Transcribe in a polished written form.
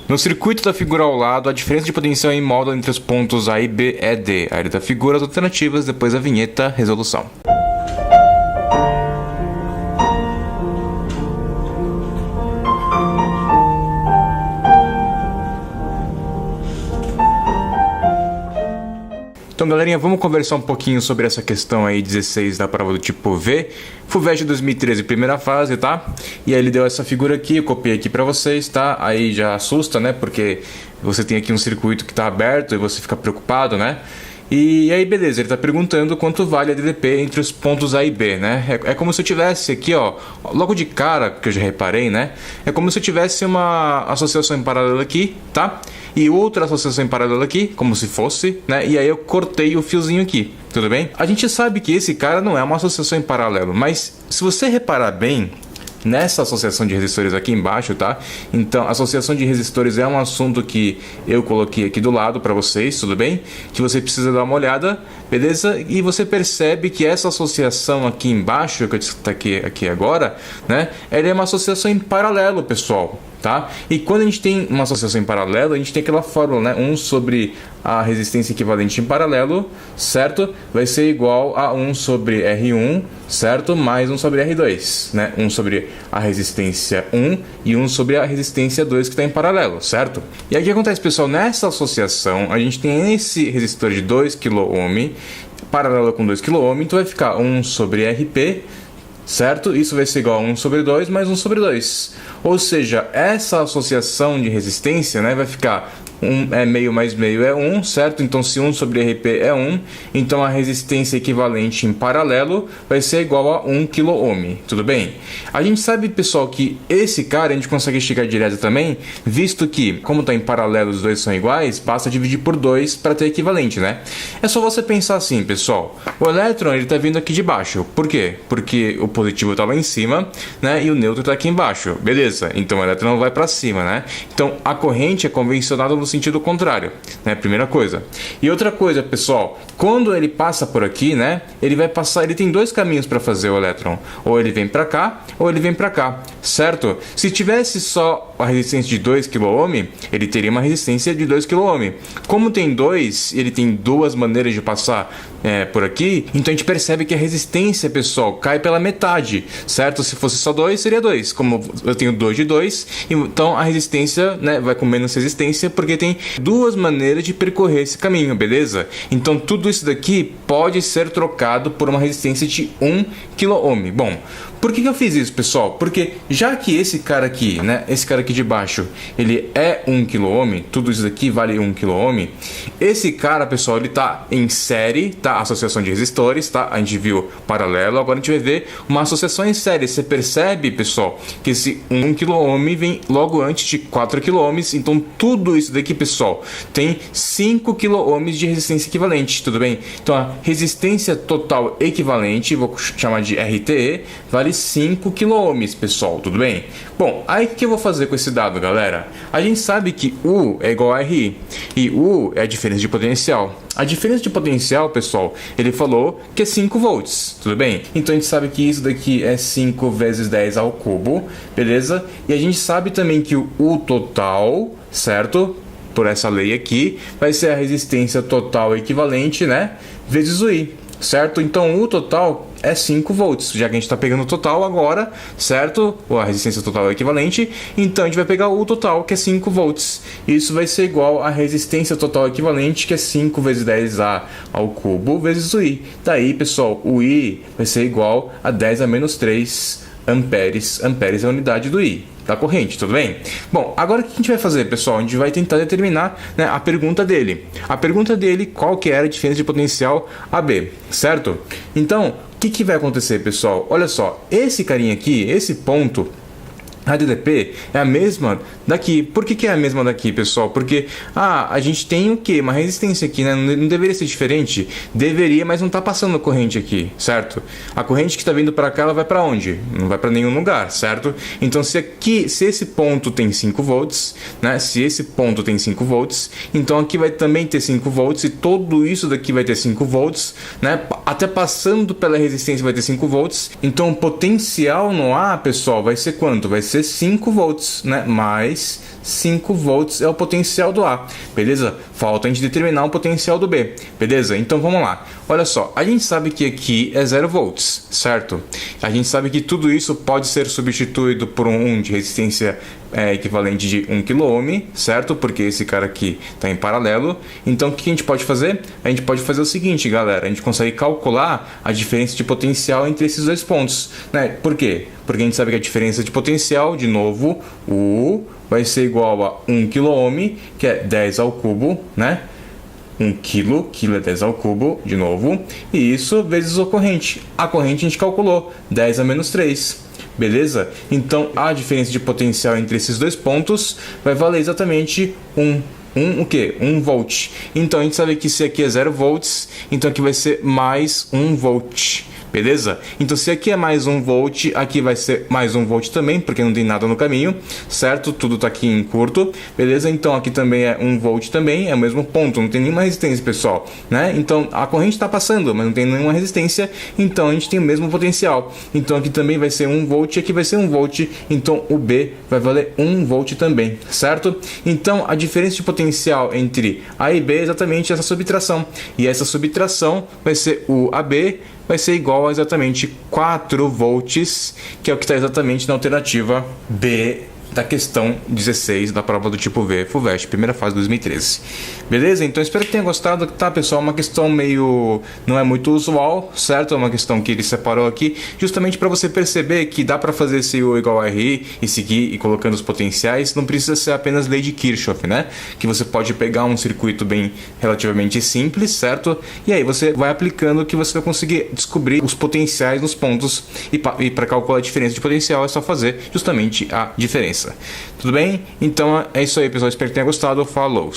No circuito da figura ao lado, a diferença de potencial em módulo entre os pontos A e B é D. Aí da figura, as alternativas, depois a vinheta, resolução. Então, galerinha, vamos conversar um pouquinho sobre essa questão aí 16 da prova do tipo V. FUVEST 2013, primeira fase, tá? E aí ele deu essa figura aqui, eu copiei aqui pra vocês, tá? Aí já assusta, né? Porque você tem aqui um circuito que tá aberto e você fica preocupado, né? E aí, beleza, ele tá perguntando quanto vale a DDP entre os pontos A e B, né? É como se eu tivesse aqui, ó, logo de cara, que eu já reparei, né? É como se eu tivesse uma associação em paralelo aqui, tá? E outra associação em paralelo aqui, como se fosse, né? E aí eu cortei o fiozinho aqui, tudo bem? A gente sabe que esse cara não é uma associação em paralelo, mas se você reparar bem nessa associação de resistores aqui embaixo, tá? Então, associação de resistores é um assunto que eu coloquei aqui do lado para vocês, tudo bem? Que você precisa dar uma olhada, beleza? E você percebe que essa associação aqui embaixo, que eu destaquei aqui agora, né? Ela é uma associação em paralelo, pessoal. Tá? E quando a gente tem uma associação em paralelo, a gente tem aquela fórmula, né? 1 sobre a resistência equivalente em paralelo, certo? Vai ser igual a 1 sobre R1, certo? Mais 1 sobre R2, né? 1 sobre a resistência 1 e 1 sobre a resistência 2 que está em paralelo, certo? E aí o que acontece, pessoal? Nessa associação, a gente tem esse resistor de 2 kΩ, paralelo com 2 kΩ, então vai ficar 1 sobre RP, certo? Isso vai ser igual a 1 sobre 2 mais 1 sobre 2. Ou seja, essa associação de resistência, né, vai ficar 1 é meio mais meio é 1, certo? Então se 1 sobre RP é 1, então a resistência equivalente em paralelo vai ser igual a 1 kΩ, tudo bem? A gente sabe, pessoal, que esse cara a gente consegue chegar direto também, visto que, como está em paralelo os dois são iguais, basta dividir por 2 para ter equivalente, né? É só você pensar assim, pessoal, o elétron ele está vindo aqui de baixo, por quê? Porque o positivo está lá em cima, né? E o neutro está aqui embaixo, beleza? Então o elétron vai para cima, né? Então a corrente é convencionada no sentido contrário, né? Primeira coisa. E outra coisa, pessoal, quando ele passa por aqui, né? Ele vai passar, ele tem dois caminhos para fazer o elétron. Ou ele vem para cá, ou ele vem para cá, certo? Se tivesse só a resistência de 2 kΩ, ele teria uma resistência de 2 kΩ. Como tem dois, ele tem duas maneiras de passar por aqui, então a gente percebe que a resistência, pessoal, cai pela metade, certo? Se fosse só 2, seria 2. Como eu tenho 2 de 2, então a resistência, né, vai com menos resistência, porque tem duas maneiras de percorrer esse caminho, beleza? Então tudo isso daqui pode ser trocado por uma resistência de 1 kΩ. Bom, por que eu fiz isso, pessoal? Porque já que esse cara aqui, né, esse cara aqui de baixo, ele é 1 kΩ, tudo isso daqui vale 1 kΩ, esse cara, pessoal, ele tá em série, tá? Associação de resistores, tá? A gente viu paralelo, agora a gente vai ver uma associação em série. Você percebe, pessoal, que esse 1 kΩ vem logo antes de 4 kΩ, então tudo isso daqui, pessoal, tem 5 kΩ de resistência equivalente, tudo bem? Então a resistência total equivalente, vou chamar de RTE, vale 5 kΩ, pessoal, tudo bem? Bom, aí o que eu vou fazer com esse dado, galera? A gente sabe que U é igual a RI, e U é a diferença de potencial. A diferença de potencial, pessoal, ele falou que é 5 volts, tudo bem? Então a gente sabe que isso daqui é 5 vezes 10 ao cubo, beleza? E a gente sabe também que o U total, certo? Por essa lei aqui, vai ser a resistência total equivalente, né? Vezes o I, certo? Então o total é 5 volts, já que a gente está pegando o total agora, certo? Ou a resistência total é equivalente, então a gente vai pegar o total, que é 5 volts. Isso vai ser igual à resistência total equivalente, que é 5 vezes 10A ao cubo, vezes o I. Daí, pessoal, o I vai ser igual a 10 a menos 3 amperes. Amperes é a unidade do I da corrente, tudo bem? Bom, agora o que a gente vai fazer, pessoal? A gente vai tentar determinar, né, a pergunta dele. A pergunta dele, qual que era a diferença de potencial AB, certo? Então, o que vai acontecer, pessoal? Olha só, esse carinha aqui, esse ponto, a DDP é a mesma daqui. Por que é a mesma daqui, pessoal? Porque a gente tem o quê? Uma resistência aqui, né? Não deveria ser diferente? Deveria, mas não está passando a corrente aqui, certo? A corrente que está vindo para cá, ela vai para onde? Não vai para nenhum lugar, certo? Então se esse ponto tem 5 volts, né? Se esse ponto tem 5 volts, então aqui vai também ter 5 volts e tudo isso daqui vai ter 5 volts, né? Até passando pela resistência vai ter 5 volts. Então o potencial no A, pessoal, vai ser quanto? Vai ser 5 volts, né? Mais 5 volts é o potencial do A, beleza? Falta a gente determinar o potencial do B, beleza? Então vamos lá. Olha só, a gente sabe que aqui é 0 volts, certo? A gente sabe que tudo isso pode ser substituído por um de resistência equivalente de 1 kΩ, certo? Porque esse cara aqui está em paralelo. Então o que a gente pode fazer? A gente pode fazer o seguinte, galera, a gente consegue calcular a diferença de potencial entre esses dois pontos, né? Por quê? Porque a gente sabe que a diferença de potencial, de novo, U vai ser igual a 1 kΩ, que é 10 ao cubo, né? 1 quilo é 10 ao cubo, de novo, e isso vezes a corrente. A corrente a gente calculou, 10 a menos 3. Beleza? Então a diferença de potencial entre esses dois pontos vai valer exatamente o quê? 1 volt. Então a gente sabe que se aqui é 0 volts, então aqui vai ser mais 1 volt. Beleza? Então se aqui é mais 1 volt, aqui vai ser mais 1 volt também, porque não tem nada no caminho, certo? Tudo tá aqui em curto, beleza? Então aqui também é 1 volt também, é o mesmo ponto, não tem nenhuma resistência, pessoal, né? Então a corrente está passando, mas não tem nenhuma resistência, então a gente tem o mesmo potencial. Então aqui também vai ser 1 volt, aqui vai ser 1 volt, então o B vai valer 1 volt também, certo? Então a diferença de potencial entre A e B é exatamente essa subtração, e essa subtração vai ser o AB vai ser igual a exatamente 4 volts, que é o que está exatamente na alternativa B da questão 16 da prova do tipo V, FUVEST, primeira fase 2013. Beleza? Então espero que tenha gostado, tá, pessoal? Uma questão meio... não é muito usual, certo? É uma questão que ele separou aqui, justamente para você perceber que dá para fazer esse U igual a RI e seguir e colocando os potenciais, não precisa ser apenas lei de Kirchhoff, né? Que você pode pegar um circuito bem relativamente simples, certo? E aí você vai aplicando que você vai conseguir descobrir os potenciais nos pontos, e para calcular a diferença de potencial é só fazer justamente a diferença. Tudo bem? Então é isso aí, pessoal. Espero que tenha gostado. Falou!